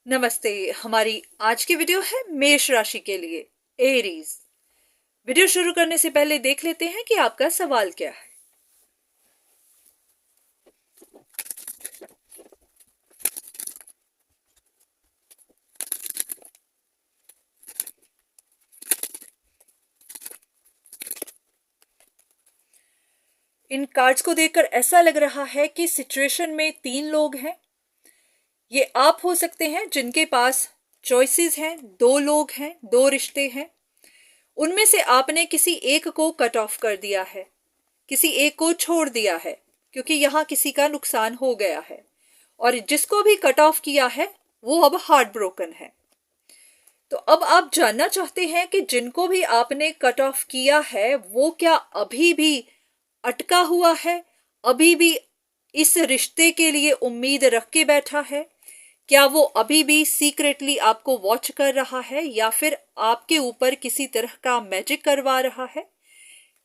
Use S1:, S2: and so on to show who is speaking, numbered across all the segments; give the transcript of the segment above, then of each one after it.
S1: नमस्ते। हमारी आज की वीडियो है मेष राशि के लिए, एरीज। वीडियो शुरू करने से पहले देख लेते हैं कि आपका सवाल क्या है। इन कार्ड्स को देखकर ऐसा लग रहा है कि सिचुएशन में 3 लोग हैं। ये आप हो सकते हैं जिनके पास चॉइसेस हैं, 2 लोग हैं, 2 रिश्ते हैं। उनमें से आपने किसी एक को कट ऑफ कर दिया है, किसी एक को छोड़ दिया है, क्योंकि यहाँ किसी का नुकसान हो गया है। और जिसको भी कट ऑफ किया है वो अब हार्ट ब्रोकन है। तो अब आप जानना चाहते हैं कि जिनको भी आपने कट ऑफ किया है वो क्या अभी भी अटका हुआ है, अभी भी इस रिश्ते के लिए उम्मीद रख के बैठा है? क्या वो अभी भी सीक्रेटली आपको वॉच कर रहा है या फिर आपके ऊपर किसी तरह का मैजिक करवा रहा है?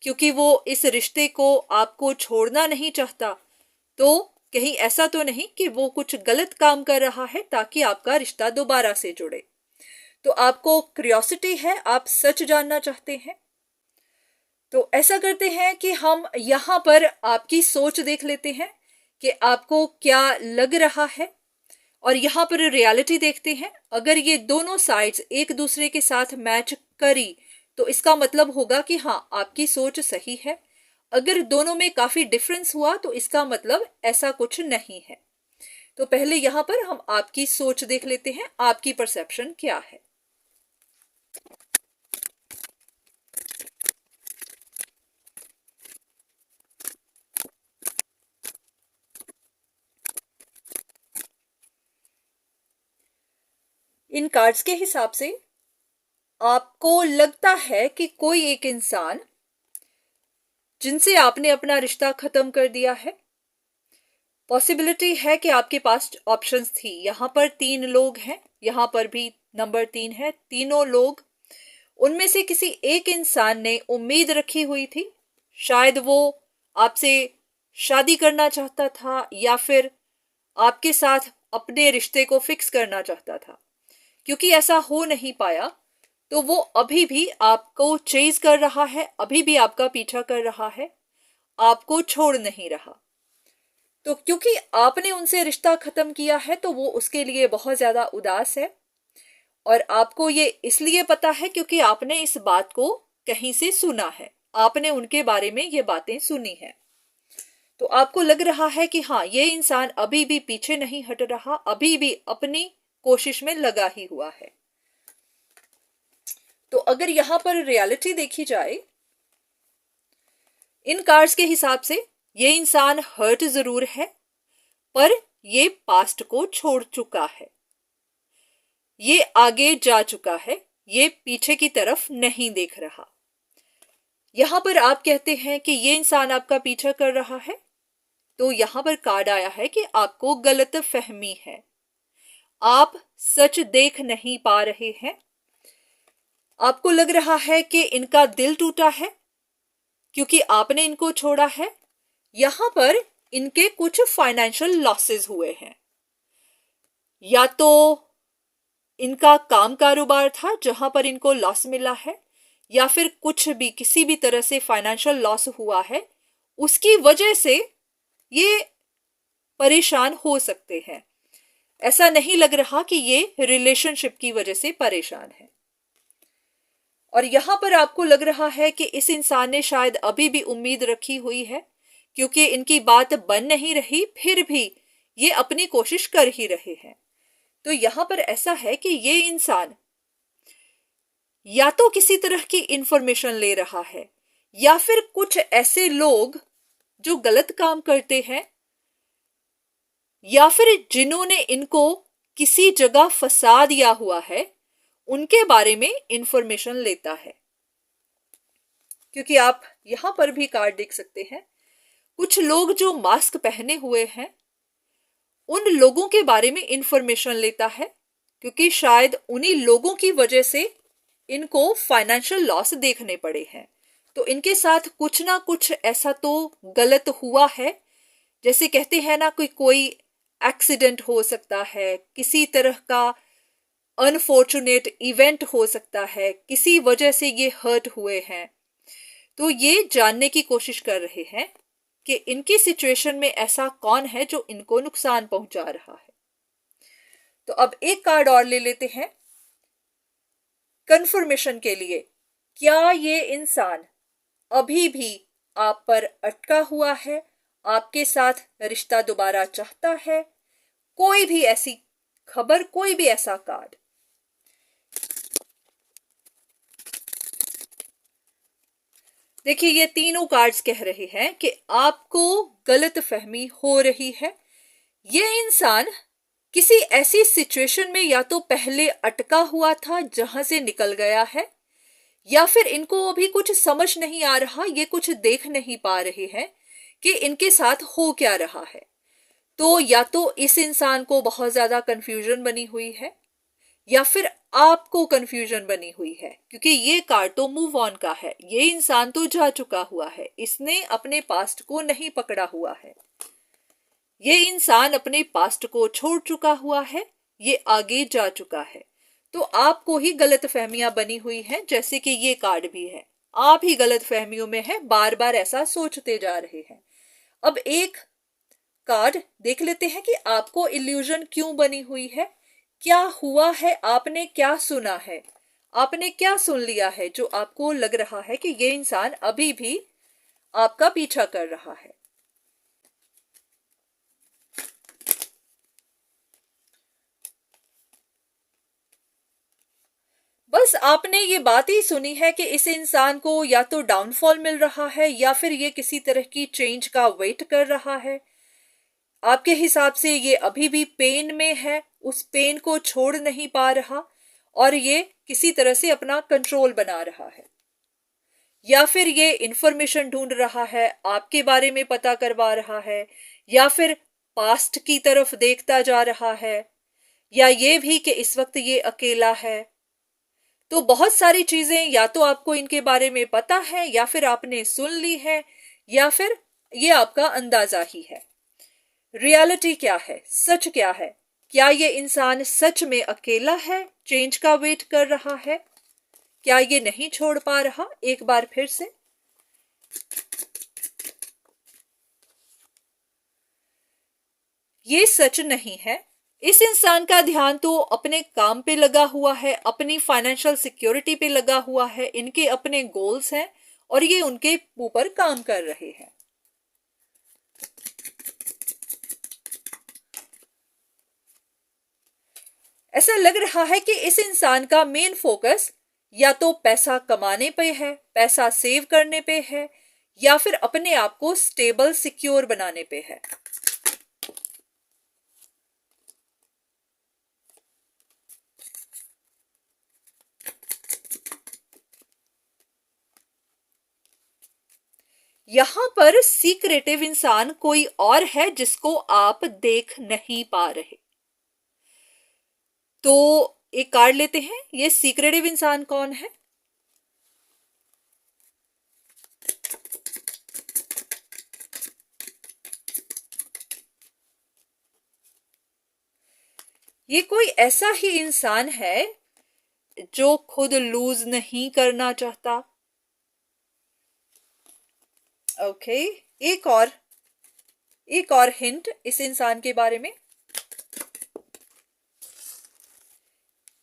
S1: क्योंकि वो इस रिश्ते को आपको छोड़ना नहीं चाहता, तो कहीं ऐसा तो नहीं कि वो कुछ गलत काम कर रहा है ताकि आपका रिश्ता दोबारा से जुड़े? तो आपको क्यूरियोसिटी है, आप सच जानना चाहते हैं। तो ऐसा करते हैं कि हम यहाँ पर आपकी सोच देख लेते हैं कि आपको क्या लग रहा है, और यहाँ पर रियलिटी देखते हैं। अगर ये दोनों साइड्स एक दूसरे के साथ मैच करी तो इसका मतलब होगा कि हाँ, आपकी सोच सही है। अगर दोनों में काफी डिफरेंस हुआ तो इसका मतलब ऐसा कुछ नहीं है। तो पहले यहाँ पर हम आपकी सोच देख लेते हैं, आपकी परसेप्शन क्या है। इन कार्ड्स के हिसाब से आपको लगता है कि कोई एक इंसान जिनसे आपने अपना रिश्ता खत्म कर दिया है। पॉसिबिलिटी है कि आपके पास ऑप्शंस थी। यहाँ पर 3 लोग हैं, यहाँ पर भी नंबर 3 है। तीनों लोग, उनमें से किसी एक इंसान ने उम्मीद रखी हुई थी। शायद वो आपसे शादी करना चाहता था या फिर आपके साथ अपने रिश्ते को फिक्स करना चाहता था। क्योंकि ऐसा हो नहीं पाया तो वो अभी भी आपको चेज कर रहा है, अभी भी आपका पीछा कर रहा है, आपको छोड़ नहीं रहा। तो क्योंकि आपने उनसे रिश्ता खत्म किया है तो वो उसके लिए बहुत ज्यादा उदास है। और आपको ये इसलिए पता है क्योंकि आपने इस बात को कहीं से सुना है, आपने उनके बारे में ये बातें सुनी है। तो आपको लग रहा है कि हाँ, ये इंसान अभी भी पीछे नहीं हट रहा, अभी भी अपनी कोशिश में लगा ही हुआ है। तो अगर यहां पर रियलिटी देखी जाए, इन कार्ड्स के हिसाब से ये इंसान हर्ट जरूर है, पर ये पास्ट को छोड़ चुका है, ये आगे जा चुका है, ये पीछे की तरफ नहीं देख रहा। यहां पर आप कहते हैं कि ये इंसान आपका पीछा कर रहा है, तो यहां पर कार्ड आया है कि आपको गलत फहमी है, आप सच देख नहीं पा रहे हैं। आपको लग रहा है कि इनका दिल टूटा है क्योंकि आपने इनको छोड़ा है। यहां पर इनके कुछ फाइनेंशियल लॉसेस हुए हैं, या तो इनका काम कारोबार था जहां पर इनको लॉस मिला है, या फिर कुछ भी किसी भी तरह से फाइनेंशियल लॉस हुआ है, उसकी वजह से ये परेशान हो सकते हैं। ऐसा नहीं लग रहा कि ये रिलेशनशिप की वजह से परेशान है। और यहां पर आपको लग रहा है कि इस इंसान ने शायद अभी भी उम्मीद रखी हुई है, क्योंकि इनकी बात बन नहीं रही फिर भी ये अपनी कोशिश कर ही रहे हैं। तो यहां पर ऐसा है कि ये इंसान या तो किसी तरह की इंफॉर्मेशन ले रहा है, या फिर कुछ ऐसे लोग जो गलत काम करते हैं, या फिर जिन्होंने इनको किसी जगह फंसा दिया हुआ है, उनके बारे में इंफॉर्मेशन लेता है। क्योंकि आप यहां पर भी कार्ड देख सकते हैं, कुछ लोग जो मास्क पहने हुए हैं उन लोगों के बारे में इंफॉर्मेशन लेता है, क्योंकि शायद उन्हीं लोगों की वजह से इनको फाइनेंशियल लॉस देखने पड़े हैं। तो इनके साथ कुछ ना कुछ ऐसा तो गलत हुआ है। जैसे कहते हैं ना, कोई एक्सीडेंट हो सकता है, किसी तरह का अनफॉर्चुनेट इवेंट हो सकता है, किसी वजह से ये हर्ट हुए हैं। तो ये जानने की कोशिश कर रहे हैं कि इनकी सिचुएशन में ऐसा कौन है जो इनको नुकसान पहुंचा रहा है। तो अब एक कार्ड और ले लेते हैं कंफर्मेशन के लिए। क्या ये इंसान अभी भी आप पर अटका हुआ है, आपके साथ रिश्ता दोबारा चाहता है? कोई भी ऐसी खबर, कोई भी ऐसा कार्ड। देखिए, ये तीनों कार्ड्स कह रहे हैं कि आपको गलत फहमी हो रही है। ये इंसान किसी ऐसी सिचुएशन में या तो पहले अटका हुआ था जहां से निकल गया है, या फिर इनको अभी कुछ समझ नहीं आ रहा, ये कुछ देख नहीं पा रहे हैं कि इनके साथ हो क्या रहा है। तो या तो इस इंसान को बहुत ज्यादा कंफ्यूजन बनी हुई है, या फिर आपको कंफ्यूजन बनी हुई है, क्योंकि ये कार्ड तो मूव ऑन का है। ये इंसान तो जा चुका हुआ है, इसने अपने पास्ट को नहीं पकड़ा हुआ है। ये इंसान अपने पास्ट को छोड़ चुका हुआ है, ये आगे जा चुका है। तो आपको ही गलत फहमियां बनी हुई हैं, जैसे कि ये कार्ड भी है। आप ही गलत फहमियों में हैं, बार बार ऐसा सोचते जा रहे हैं। अब एक कार्ड देख लेते हैं कि आपको इल्यूजन क्यों बनी हुई है, क्या हुआ है, आपने क्या सुना है, आपने क्या सुन लिया है जो आपको लग रहा है कि ये इंसान अभी भी आपका पीछा कर रहा है। बस आपने ये बात ही सुनी है कि इस इंसान को या तो डाउनफॉल मिल रहा है, या फिर ये किसी तरह की चेंज का वेट कर रहा है। आपके हिसाब से ये अभी भी पेन में है, उस पेन को छोड़ नहीं पा रहा, और ये किसी तरह से अपना कंट्रोल बना रहा है। या फिर ये इंफॉर्मेशन ढूंढ रहा है, आपके बारे में पता करवा रहा है, या फिर पास्ट की तरफ देखता जा रहा है, या ये भी कि इस वक्त ये अकेला है। तो बहुत सारी चीजें, या तो आपको इनके बारे में पता है, या फिर आपने सुन ली है, या फिर ये आपका अंदाजा ही है। रियलिटी क्या है, सच क्या है? क्या ये इंसान सच में अकेला है, चेंज का वेट कर रहा है? क्या ये नहीं छोड़ पा रहा? एक बार फिर से ये सच नहीं है। इस इंसान का ध्यान तो अपने काम पे लगा हुआ है, अपनी फाइनेंशियल सिक्योरिटी पे लगा हुआ है, इनके अपने गोल्स हैं और ये उनके ऊपर काम कर रहे हैं। ऐसा लग रहा है कि इस इंसान का मेन फोकस या तो पैसा कमाने पे है, पैसा सेव करने पे है, या फिर अपने आप को स्टेबल सिक्योर बनाने पे है। यहां पर सीक्रेटिव इंसान कोई और है जिसको आप देख नहीं पा रहे। तो एक कार्ड लेते हैं, ये सीक्रेटिव इंसान कौन है? ये कोई ऐसा ही इंसान है जो खुद लूज नहीं करना चाहता। ओके, एक और हिंट इस इंसान के बारे में।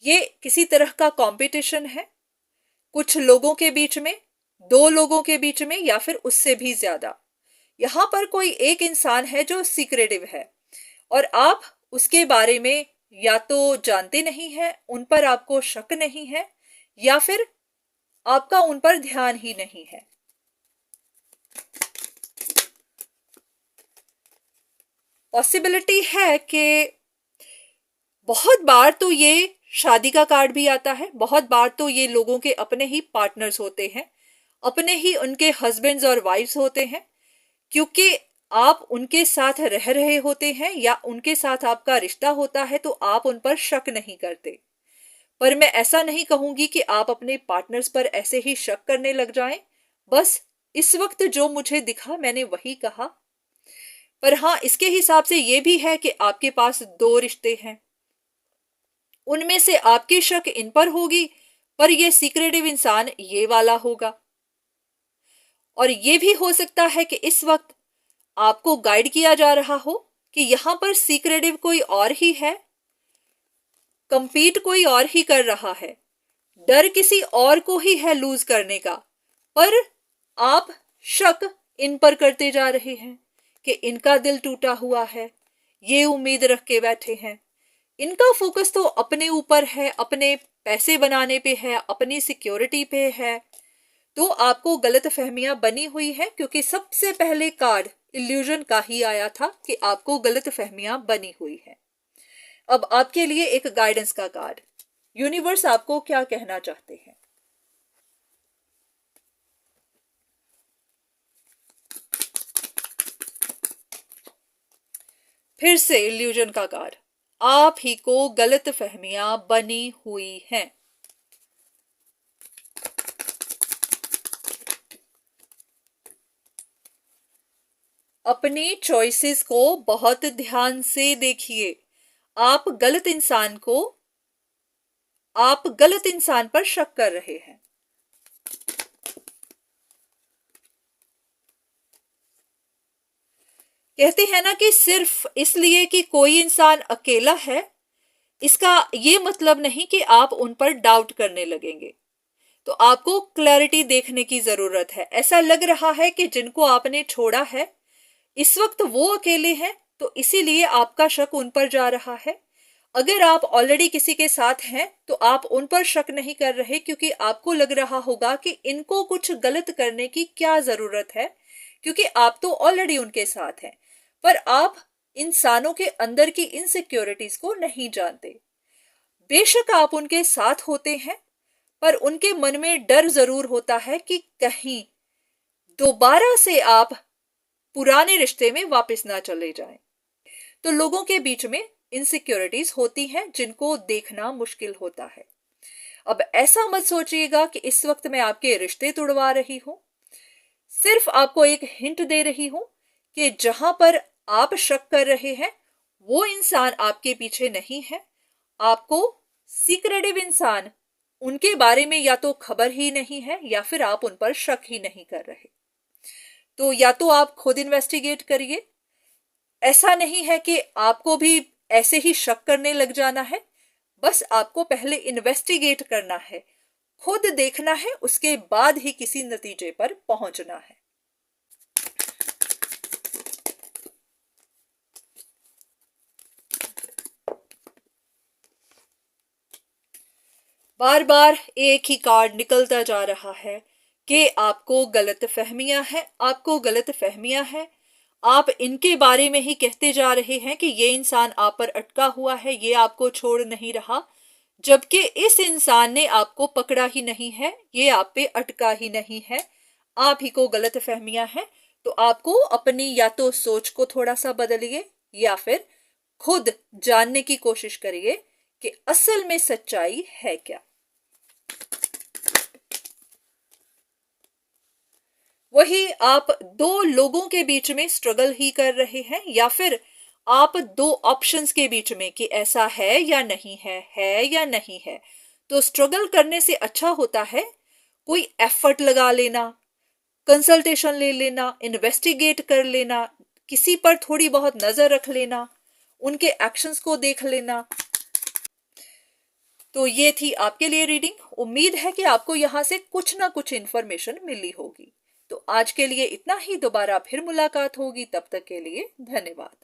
S1: ये किसी तरह का कंपटीशन है, कुछ लोगों के बीच में, दो लोगों के बीच में, या फिर उससे भी ज्यादा। यहां पर कोई एक इंसान है जो सीक्रेटिव है और आप उसके बारे में या तो जानते नहीं है, उन पर आपको शक नहीं है, या फिर आपका उन पर ध्यान ही नहीं है। पॉसिबिलिटी है कि बहुत बार तो ये शादी का कार्ड भी आता है, बहुत बार तो ये लोगों के अपने ही पार्टनर्स होते हैं, अपने ही उनके हस्बैंड्स और वाइफ्स होते हैं, क्योंकि आप उनके साथ रह रहे होते हैं या उनके साथ आपका रिश्ता होता है, तो आप उन पर शक नहीं करते। पर मैं ऐसा नहीं कहूंगी कि आप अपने पार्टनर्स पर ऐसे ही शक करने लग जाएं। बस इस वक्त जो मुझे दिखा मैंने वही कहा। पर हाँ, इसके हिसाब से ये भी है कि आपके पास दो रिश्ते हैं, उनमें से आपकी शक इन पर होगी, पर यह सीक्रेटिव इंसान ये वाला होगा। और यह भी हो सकता है कि इस वक्त आपको गाइड किया जा रहा हो कि यहां पर सीक्रेटिव कोई और ही है, कंपीट कोई और ही कर रहा है, डर किसी और को ही है लूज करने का, पर आप शक इन पर करते जा रहे हैं कि इनका दिल टूटा हुआ है, ये उम्मीद रख के बैठे हैं, इनका फोकस तो अपने ऊपर है, अपने पैसे बनाने पे है, अपनी सिक्योरिटी पे है। तो आपको गलत फहमियां बनी हुई है, क्योंकि सबसे पहले कार्ड इल्यूजन का ही आया था कि आपको गलत फहमियां बनी हुई है। अब आपके लिए एक गाइडेंस का कार्ड, यूनिवर्स आपको क्या कहना चाहते हैं। फिर से इल्यूजन का कार्ड, आप ही को गलत फहमियां बनी हुई हैं। अपनी चॉइसेस को बहुत ध्यान से देखिए। आप गलत इंसान पर शक कर रहे हैं। कहते हैं ना कि सिर्फ इसलिए कि कोई इंसान अकेला है, इसका ये मतलब नहीं कि आप उन पर डाउट करने लगेंगे। तो आपको क्लैरिटी देखने की जरूरत है। ऐसा लग रहा है कि जिनको आपने छोड़ा है इस वक्त वो अकेले हैं, तो इसीलिए आपका शक उन पर जा रहा है। अगर आप ऑलरेडी किसी के साथ हैं तो आप उन पर शक नहीं कर रहे, क्योंकि आपको लग रहा होगा कि इनको कुछ गलत करने की क्या जरूरत है, क्योंकि आप तो ऑलरेडी उनके साथ हैं। पर आप इंसानों के अंदर की इनसिक्योरिटीज को नहीं जानते। बेशक आप उनके साथ होते हैं, पर उनके मन में डर जरूर होता है कि कहीं दोबारा से आप पुराने रिश्ते में वापस ना चले जाएं। तो लोगों के बीच में इनसिक्योरिटीज होती हैं जिनको देखना मुश्किल होता है। अब ऐसा मत सोचिएगा कि इस वक्त मैं आपके रिश्ते तोड़वा रही हूं। सिर्फ आपको एक हिंट दे रही हूं कि जहां पर आप शक कर रहे हैं वो इंसान आपके पीछे नहीं है। आपको सीक्रेटिव इंसान, उनके बारे में या तो खबर ही नहीं है या फिर आप उन पर शक ही नहीं कर रहे। तो या तो आप खुद इन्वेस्टिगेट करिए। ऐसा नहीं है कि आपको भी ऐसे ही शक करने लग जाना है, बस आपको पहले इन्वेस्टिगेट करना है, खुद देखना है, उसके बाद ही किसी नतीजे पर पहुंचना है। बार बार एक ही कार्ड निकलता जा रहा है कि आपको गलत फहमियां हैं, आपको गलत फहमियां हैं। आप इनके बारे में ही कहते जा रहे हैं कि ये इंसान आप पर अटका हुआ है, ये आपको छोड़ नहीं रहा, जबकि इस इंसान ने आपको पकड़ा ही नहीं है, ये आप पे अटका ही नहीं है। आप ही को गलत फहमियां हैं। तो आपको अपनी या तो सोच को थोड़ा सा बदलिए या फिर खुद जानने की कोशिश करिए कि असल में सच्चाई है क्या। वही आप दो लोगों के बीच में स्ट्रगल ही कर रहे हैं, या फिर आप दो ऑप्शंस के बीच में कि ऐसा है या नहीं है या नहीं है। तो स्ट्रगल करने से अच्छा होता है कोई एफर्ट लगा लेना, कंसल्टेशन ले लेना, इन्वेस्टिगेट कर लेना, किसी पर थोड़ी बहुत नजर रख लेना, उनके एक्शंस को देख लेना। तो ये थी आपके लिए रीडिंग। उम्मीद है कि आपको यहां से कुछ ना कुछ इंफॉर्मेशन मिली होगी। तो आज के लिए इतना ही, दोबारा फिर मुलाकात होगी, तब तक के लिए धन्यवाद।